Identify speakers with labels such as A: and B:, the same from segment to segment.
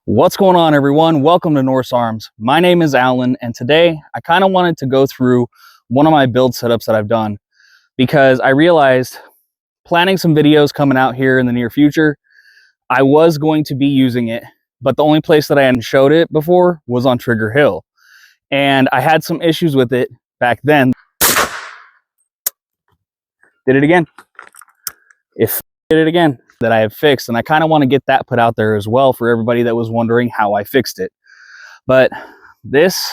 A: What's going on, everyone? Welcome to Norse Arms. My name is Alan, and today I kind of wanted to go through one of my build setups that I've done because I realized planning some videos coming out here in the near future, I was going to be using it, but the only place that I hadn't showed it before was on TriggerHill, and I had some issues with it back then. Did it again. Did it again. That I have fixed, and I kind of want to get that put out there as well for everybody that was wondering how I fixed it. But this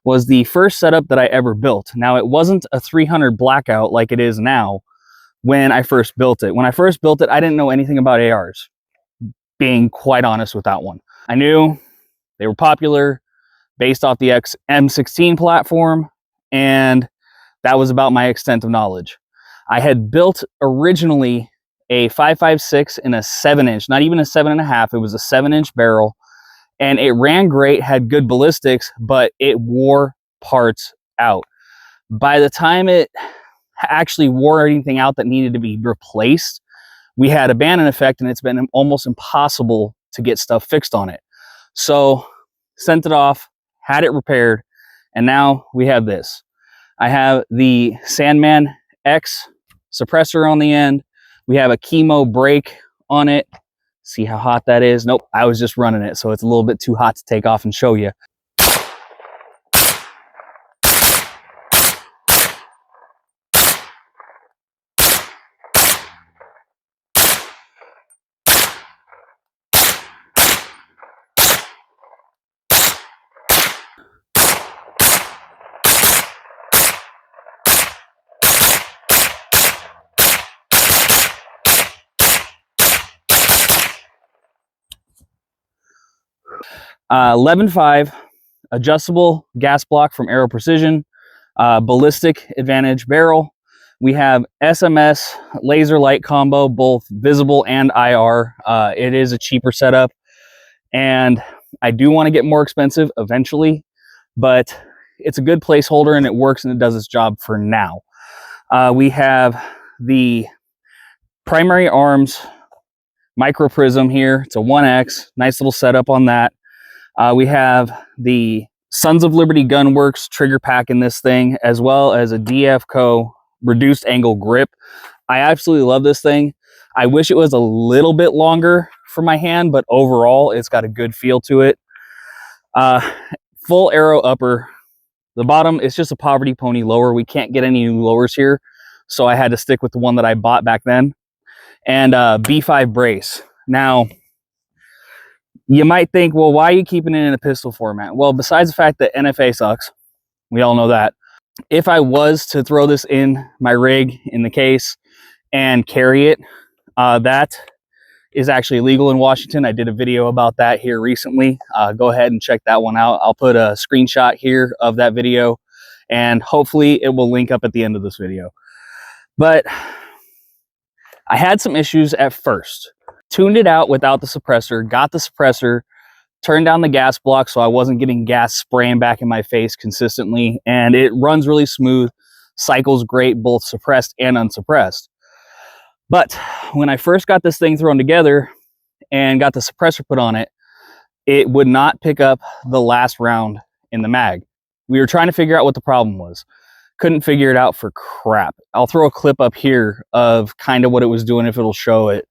A: was the first setup that I ever built. Now, it wasn't a 300 Blackout like it is now when I first built it. When I first built it, I didn't know anything about ARs, being quite honest with that one. I knew they were popular based off the M16 platform, and that was about my extent of knowledge. I had built originally a 5.56 in a 7-inch, not even a 7.5. It was a 7-inch barrel, and it ran great, had good ballistics, but it wore parts out. By the time it actually wore anything out that needed to be replaced, we had a abandon effect, and it's been almost impossible to get stuff fixed on it. So sent it off, had it repaired, and now we have this. I have the Sandman X suppressor on the end. We have a chemo brake on it. See how hot that is? Nope, I was just running it, so it's a little bit too hot to take off and show you. 11.5 adjustable gas block from Aero Precision, ballistic advantage barrel. We have SMS laser light combo, both visible and IR. It is a cheaper setup, and I do want to get more expensive eventually, but it's a good placeholder and it works and it does its job for now. We have the primary arms micro prism here. It's a 1X, nice little setup on that. We have the Sons of Liberty Gunworks trigger pack in this thing, as well as a DFCO reduced angle grip. I absolutely love this thing. I wish it was a little bit longer for my hand, but overall it's got a good feel to it. Full arrow upper. The bottom is just a Poverty Pony lower. We can't get any new lowers here, so I had to stick with the one that I bought back then. And B5 brace. Now, you might think, well, why are you keeping it in a pistol format? Well, besides the fact that NFA sucks, we all know that. If I was to throw this in my rig in the case and carry it, that is actually illegal in Washington. I did a video about that here recently. Go ahead and check that one out. I'll put a screenshot here of that video, and hopefully it will link up at the end of this video. But I had some issues at first. Tuned it out without the suppressor, got the suppressor, turned down the gas block so I wasn't getting gas spraying back in my face consistently, and it runs really smooth, cycles great, both suppressed and unsuppressed. But when I first got this thing thrown together and got the suppressor put on it, it would not pick up the last round in the mag. We were trying to figure out what the problem was. Couldn't figure it out for crap. I'll throw a clip up here of kind of what it was doing if it'll show it.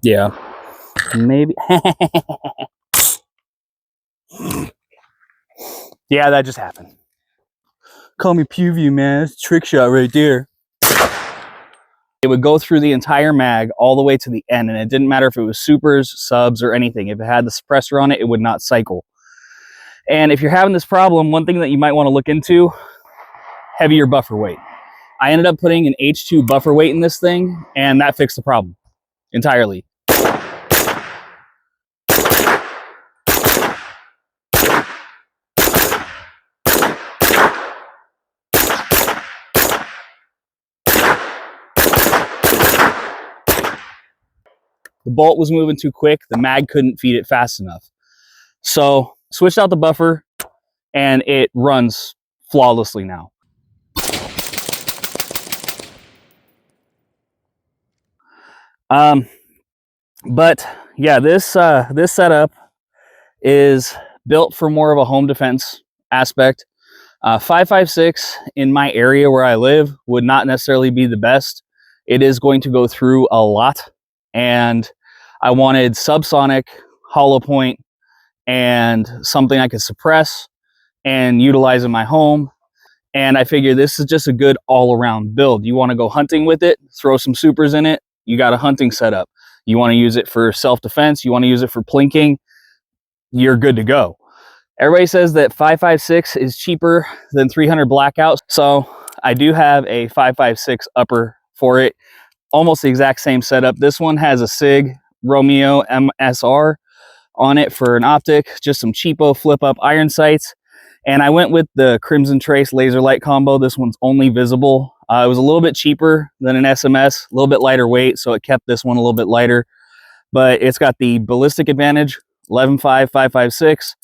A: Yeah, maybe. Yeah, that just happened. Call me PewView, man. It's a trick shot right there. It would go through the entire mag all the way to the end, and it didn't matter if it was supers, subs, or anything. If it had the suppressor on it, it would not cycle. And if you're having this problem, one thing that you might want to look into, heavier buffer weight. I ended up putting an H2 buffer weight in this thing, and that fixed the problem entirely. the bolt was moving too quick. The mag couldn't feed it fast enough. So switched out the buffer and it runs flawlessly now. But yeah, this setup is built for more of a home defense aspect. 5.56 in my area where I live would not necessarily be the best. It is going to go through a lot, and I wanted subsonic, hollow point, and something I could suppress and utilize in my home. And I figure this is just a good all-around build. You want to go hunting with it, throw some supers in it, you got a hunting setup. You want to use it for self-defense, you want to use it for plinking, you're good to go. Everybody says that 5.56 is cheaper than 300 Blackout. So I do have a 5.56 upper for it. Almost the exact same setup. This one has a SIG Romeo MSR on it for an optic, just some cheapo flip up iron sights. And I went with the Crimson Trace laser light combo. This one's only visible. It was a little bit cheaper than an SMS, a little bit lighter weight, so it kept this one a little bit lighter. But it's got the ballistic advantage, 11.5, 5.56,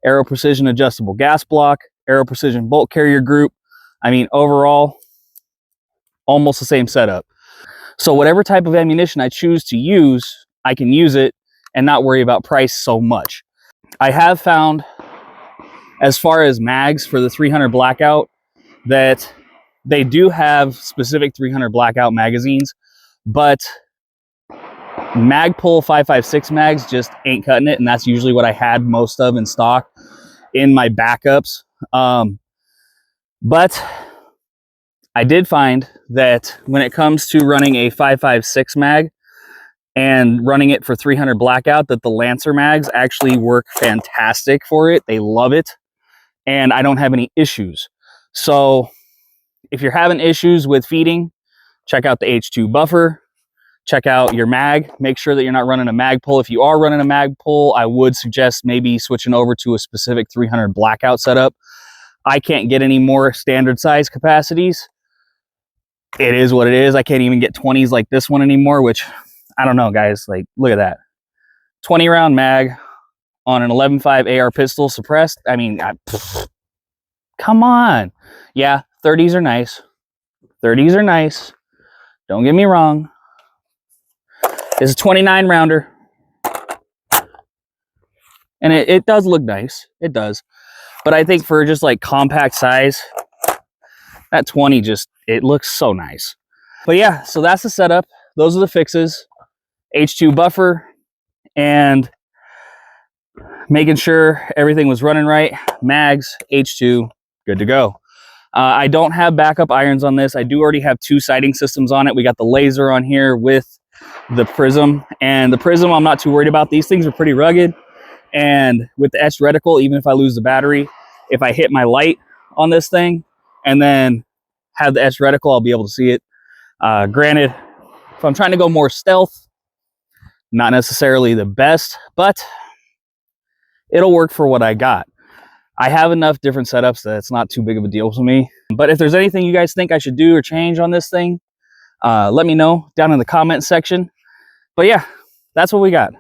A: Aero Precision adjustable gas block, Aero Precision bolt carrier group. I mean, overall, almost the same setup. So whatever type of ammunition I choose to use, I can use it and not worry about price so much. I have found, as far as mags for the 300 Blackout, that they do have specific 300 Blackout magazines, but Magpul 5.56 mags just ain't cutting it, and that's usually what I had most of in stock in my backups. But I did find that when it comes to running a 5.56 mag and running it for 300 Blackout, that the Lancer mags actually work fantastic for it. They love it, and I don't have any issues. So if you're having issues with feeding, check out the H2 buffer. Check out your mag. Make sure that you're not running a Magpul. If you are running a Magpul, I would suggest maybe switching over to a specific 300 Blackout setup. I can't get any more standard size capacities. It is what it is. I can't even get 20s like this one anymore, which I don't know, guys. Like, look at that. 20 round mag on an 11.5 AR pistol suppressed. I mean, come on. Yeah, 30s are nice. 30s are nice. Don't get me wrong. It's a 29 rounder. And it does look nice. It does. But I think for just like compact size, that 20 just, it looks so nice. But yeah, so that's the setup. Those are the fixes. H2 buffer and making sure everything was running right. Mags, H2, good to go. I don't have backup irons on this. I do already have 2 sighting systems on it. We got the laser on here with the prism, and the prism I'm not too worried about. These things are pretty rugged, and with the etched reticle, even if I lose the battery, if I hit my light on this thing and then have the etched reticle, I'll be able to see it. Granted, if I'm trying to go more stealth, not necessarily the best, but it'll work for what I got. I have enough different setups that it's not too big of a deal for me. But if there's anything you guys think I should do or change on this thing, let me know down in the comment section. But yeah, that's what we got.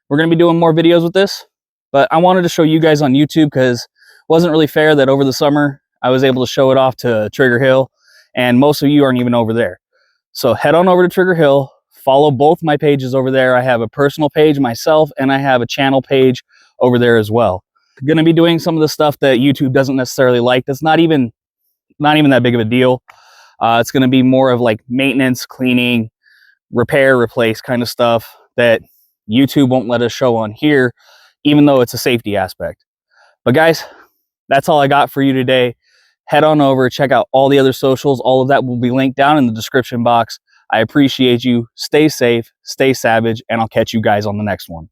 A: We're going to be doing more videos with this, but I wanted to show you guys on YouTube because it wasn't really fair that over the summer I was able to show it off to TriggerHill, and most of you aren't even over there. So head on over to TriggerHill, follow both my pages over there. I have a personal page myself, and I have a channel page over there as well. Going to be doing some of the stuff that YouTube doesn't necessarily like. That's not even that big of a deal. It's going to be more of like maintenance, cleaning, repair, replace kind of stuff that YouTube won't let us show on here, even though it's a safety aspect. But guys, that's all I got for you today. Head on over, check out all the other socials. All of that will be linked down in the description box. I appreciate you. Stay safe, stay savage, and I'll catch you guys on the next one.